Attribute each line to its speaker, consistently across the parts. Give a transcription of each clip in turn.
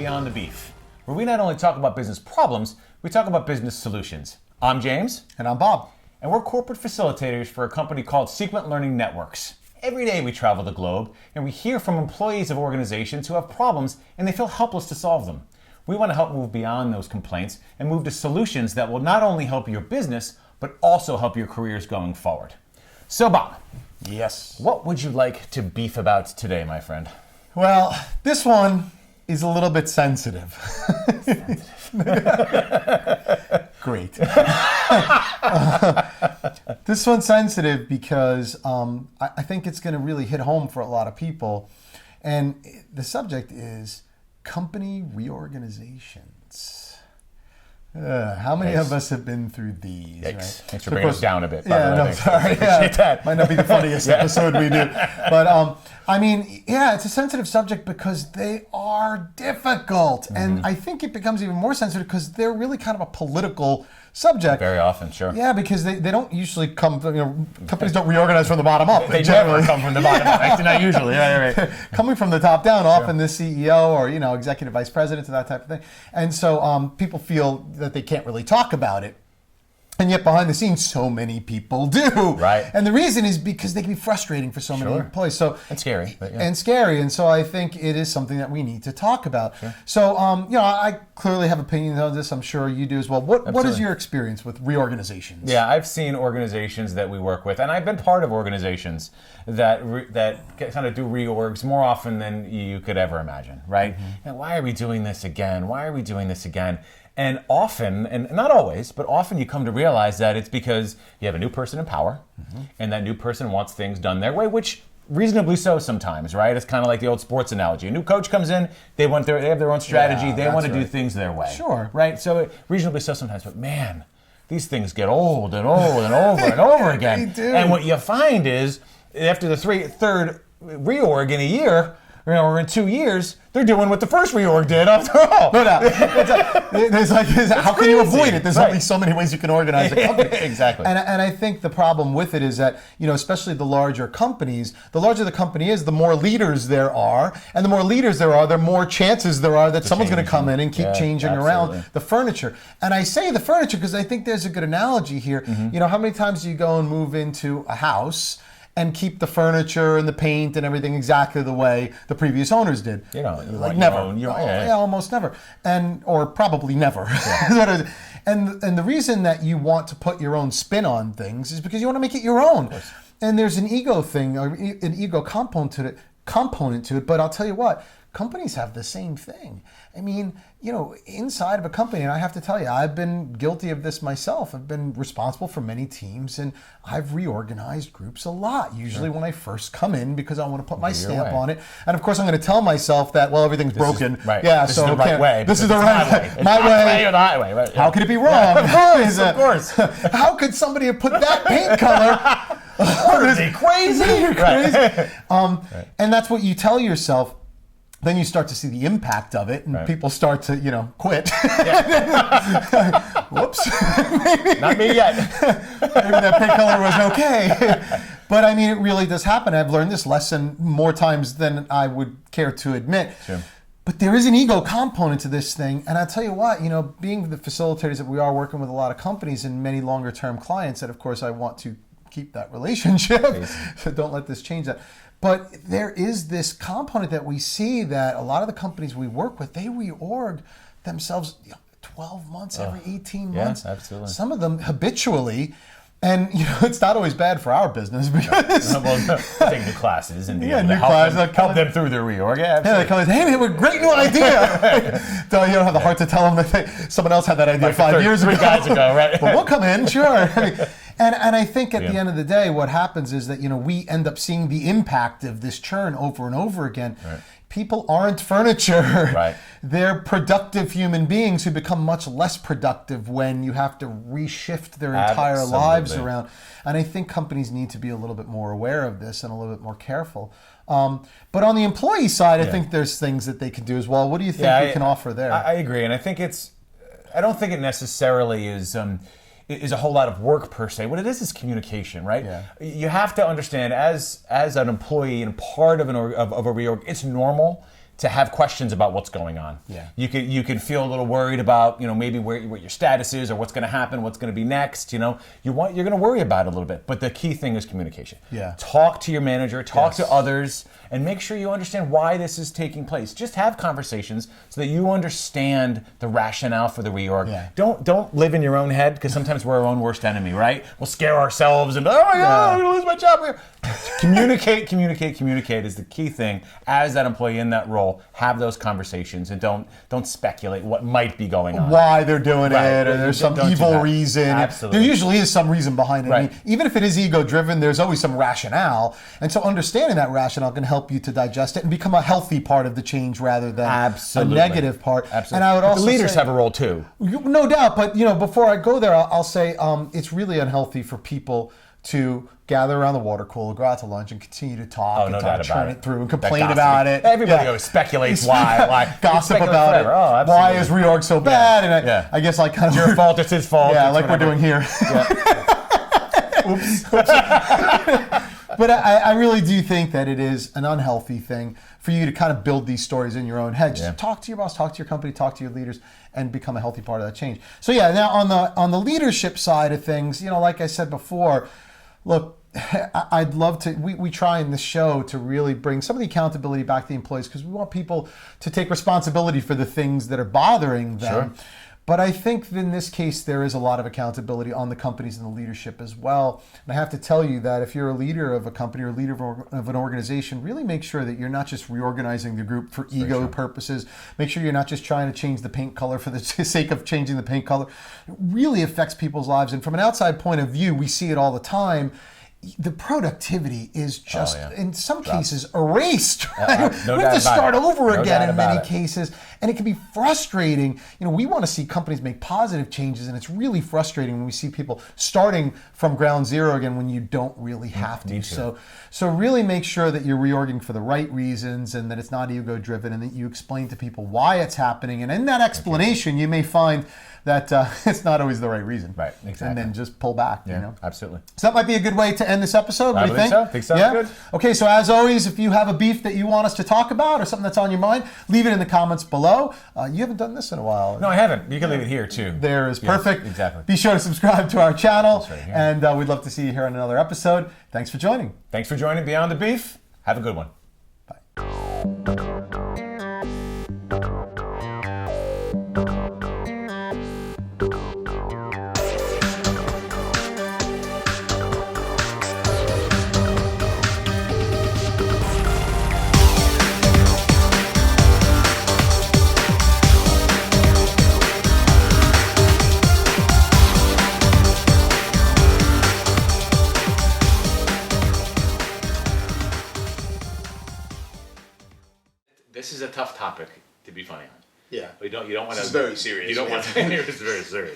Speaker 1: Beyond the Beef, where we not only talk about business problems, we talk about business solutions. I'm James.
Speaker 2: And I'm Bob.
Speaker 1: And we're corporate facilitators for a company called Sequent Learning Networks. Every day we travel the globe and we hear from employees of organizations who have problems and they feel helpless to solve them. We want to help move beyond those complaints and move to solutions that will not only help your business, but also help your careers going forward. So Bob.
Speaker 2: Yes.
Speaker 1: What would you like to beef about today, my friend?
Speaker 2: Well, this one is a little bit sensitive. Great. This one's sensitive because I think it's going to really hit home for a lot of people. And the subject is company reorganizations. How many of us have been through these?
Speaker 1: Yikes.
Speaker 2: Right?
Speaker 1: Thanks for bringing us down a bit.
Speaker 2: Sorry. That. Might not be the funniest episode we do. But it's a sensitive subject because they are difficult. Mm-hmm. And I think it becomes even more sensitive because they're really kind of a political subject.
Speaker 1: Very often, sure.
Speaker 2: Yeah, because they don't usually come, companies don't reorganize from the bottom up.
Speaker 1: They generally come from the bottom up. Actually, not usually. Yeah, right.
Speaker 2: Coming from the top down, often the CEO or, executive vice president and that type of thing. And so people feel that they can't really talk about it. And yet behind the scenes, so many people do.
Speaker 1: Right.
Speaker 2: And the reason is because they can be frustrating for so many employees. And
Speaker 1: scary.
Speaker 2: And scary. And so I think it is something that we need to talk about.
Speaker 1: Sure.
Speaker 2: So, I clearly have opinions on this. I'm sure you do as well. What is your experience with reorganizations?
Speaker 1: Yeah, I've seen organizations that we work with, and I've been part of organizations that kind of do reorgs more often than you could ever imagine, right? Mm-hmm. And why are we doing this again? Why are we doing this again? And often, and not always, but often you come to realize that it's because you have a new person in power, mm-hmm. and that new person wants things done their way, which reasonably so sometimes, right? It's kind of like the old sports analogy. A new coach comes in, they have their own strategy, they want to do things their way.
Speaker 2: Sure.
Speaker 1: Right? So reasonably so sometimes, but man, these things get old and old and over and over again.
Speaker 2: They do.
Speaker 1: And what you find is, after the third reorg in a year, or in 2 years, they're doing what the first reorg did after all.
Speaker 2: No doubt. How can you avoid it? There's only so many ways you can organize a company.
Speaker 1: Exactly.
Speaker 2: And I think the problem with it is that, especially the larger companies, the larger the company is, the more leaders there are. And the more leaders there are, the more chances there are that someone's going to come in and keep changing around the furniture. And I say the furniture because I think there's a good analogy here. Mm-hmm. How many times do you go and move into a house and keep the furniture and the paint and everything exactly the way the previous owners did? Never. Almost never. Or probably never. Yeah. And the reason that you want to put your own spin on things is because you want to make it your own. And there's an ego thing, or an ego component to it. But I'll tell you what, companies have the same thing. I mean, inside of a company, and I have to tell you, I've been guilty of this myself. I've been responsible for many teams, and I've reorganized groups a lot, usually when I first come in, because I want to put my stamp on it. And of course, I'm going to tell myself that, everything's broken.
Speaker 1: Right.
Speaker 2: Yeah,
Speaker 1: this is the right way.
Speaker 2: This is the right way. My way
Speaker 1: or the highway. Right.
Speaker 2: How could it be wrong?
Speaker 1: Of course.
Speaker 2: How could somebody have put that paint color?
Speaker 1: Are they crazy?
Speaker 2: Crazy. And that's what you tell yourself. Then you start to see the impact of it, and people start to, quit. Whoops.
Speaker 1: Not me yet.
Speaker 2: Maybe that paint color was okay. But it really does happen. I've learned this lesson more times than I would care to admit.
Speaker 1: Sure.
Speaker 2: But there is an ego component to this thing. And I'll tell you what, being the facilitators that we are, working with a lot of companies and many longer term clients, that of course I want to keep that relationship. So don't let this change that. But there is this component that we see that a lot of the companies we work with, they reorg themselves 12 months, every 18 months.
Speaker 1: Yeah, absolutely.
Speaker 2: Some of them habitually. And it's not always bad for our business because
Speaker 1: take new classes and be able to help them through their reorg. Yeah,
Speaker 2: they come in, hey, we have a great new idea. So you don't have the heart to tell them that someone else had that idea 5 years ago.
Speaker 1: 3 guys ago, right?
Speaker 2: But we'll come in, sure. And I think at the end of the day, what happens is that we end up seeing the impact of this churn over and over again.
Speaker 1: Right.
Speaker 2: People aren't furniture.
Speaker 1: Right.
Speaker 2: They're productive human beings who become much less productive when you have to reshift their entire lives around. And I think companies need to be a little bit more aware of this and a little bit more careful. But on the employee side, I think there's things that they can do as well. What do you think we can offer there?
Speaker 1: I agree. And I think I don't think it necessarily is a whole lot of work per se. What it is communication, right?
Speaker 2: Yeah.
Speaker 1: You have to understand as an employee and part of a reorg, it's normal to have questions about what's going on.
Speaker 2: Yeah.
Speaker 1: You could feel a little worried about, maybe what your status is or what's going to happen, what's going to be next. You're going to worry about it a little bit. But the key thing is communication.
Speaker 2: Yeah.
Speaker 1: Talk to your manager, talk to others, and make sure you understand why this is taking place. Just have conversations so that you understand the rationale for the reorg.
Speaker 2: Yeah.
Speaker 1: Don't live in your own head, because sometimes we're our own worst enemy, right? We'll scare ourselves and, oh my God, I'm going to lose my job here. Communicate is the key thing. As that employee in that role, have those conversations and don't speculate what might be going on.
Speaker 2: Why they're doing it, or there's some evil reason.
Speaker 1: Absolutely.
Speaker 2: There usually is some reason behind it.
Speaker 1: Right.
Speaker 2: I mean, even if it is ego-driven, there's always some rationale. And so understanding that rationale can help you to digest it and become a healthy part of the change rather than a negative part.
Speaker 1: Absolutely.
Speaker 2: And I would also
Speaker 1: the leaders have a role too.
Speaker 2: No doubt, but before I go there, I'll say it's really unhealthy for people to gather around the water cooler, go out to lunch, and continue to talk and turn it through and complain about it.
Speaker 1: Everybody always speculates why.
Speaker 2: Gossip about it.
Speaker 1: Oh,
Speaker 2: why is reorg so bad? And I guess like kind of
Speaker 1: it's your fault, it's his fault.
Speaker 2: Yeah, like whatever we're doing here. Oops. But I really do think that it is an unhealthy thing for you to kind of build these stories in your own head. Just talk to your boss, talk to your company, talk to your leaders, and become a healthy part of that change. So now on the leadership side of things, like I said before, look, I'd love to, we try in this show to really bring some of the accountability back to the employees, because we want people to take responsibility for the things that are bothering them. Sure. But I think in this case, there is a lot of accountability on the companies and the leadership as well. And I have to tell you that if you're a leader of a company or a leader of an organization, really make sure that you're not just reorganizing the group for ego purposes. Make sure you're not just trying to change the paint color for the sake of changing the paint color. It really affects people's lives. And from an outside point of view, we see it all the time. The productivity is just, in some cases, erased. Right? We have to start over again in many cases. And it can be frustrating. We want to see companies make positive changes, and it's really frustrating when we see people starting from ground zero again when you don't really have to. So really make sure that you're reorging for the right reasons and that it's not ego-driven, and that you explain to people why it's happening. And in that explanation, you may find that it's not always the right reason.
Speaker 1: Right, exactly.
Speaker 2: And then just pull back,
Speaker 1: Absolutely.
Speaker 2: So that might be a good way to end this episode. What do you think?
Speaker 1: I think so. Good.
Speaker 2: Okay, so as always, if you have a beef that you want us to talk about or something that's on your mind, leave it in the comments below. You haven't done this in a while.
Speaker 1: No, I haven't. You can leave it here too.
Speaker 2: There is perfect.
Speaker 1: Exactly.
Speaker 2: Be sure to subscribe to our channel, and we'd love to see you here on another episode. Thanks for joining.
Speaker 1: Thanks for joining Beyond the Beef. Have a good one.
Speaker 2: Bye.
Speaker 1: This is a tough topic to be funny on.
Speaker 3: Yeah.
Speaker 1: You don't want to.
Speaker 3: It's very serious.
Speaker 1: You don't want to. It's very serious.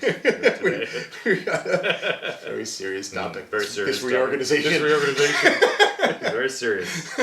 Speaker 3: Very serious topic.
Speaker 1: Very serious.
Speaker 3: This reorganization.
Speaker 1: This reorganization is very serious.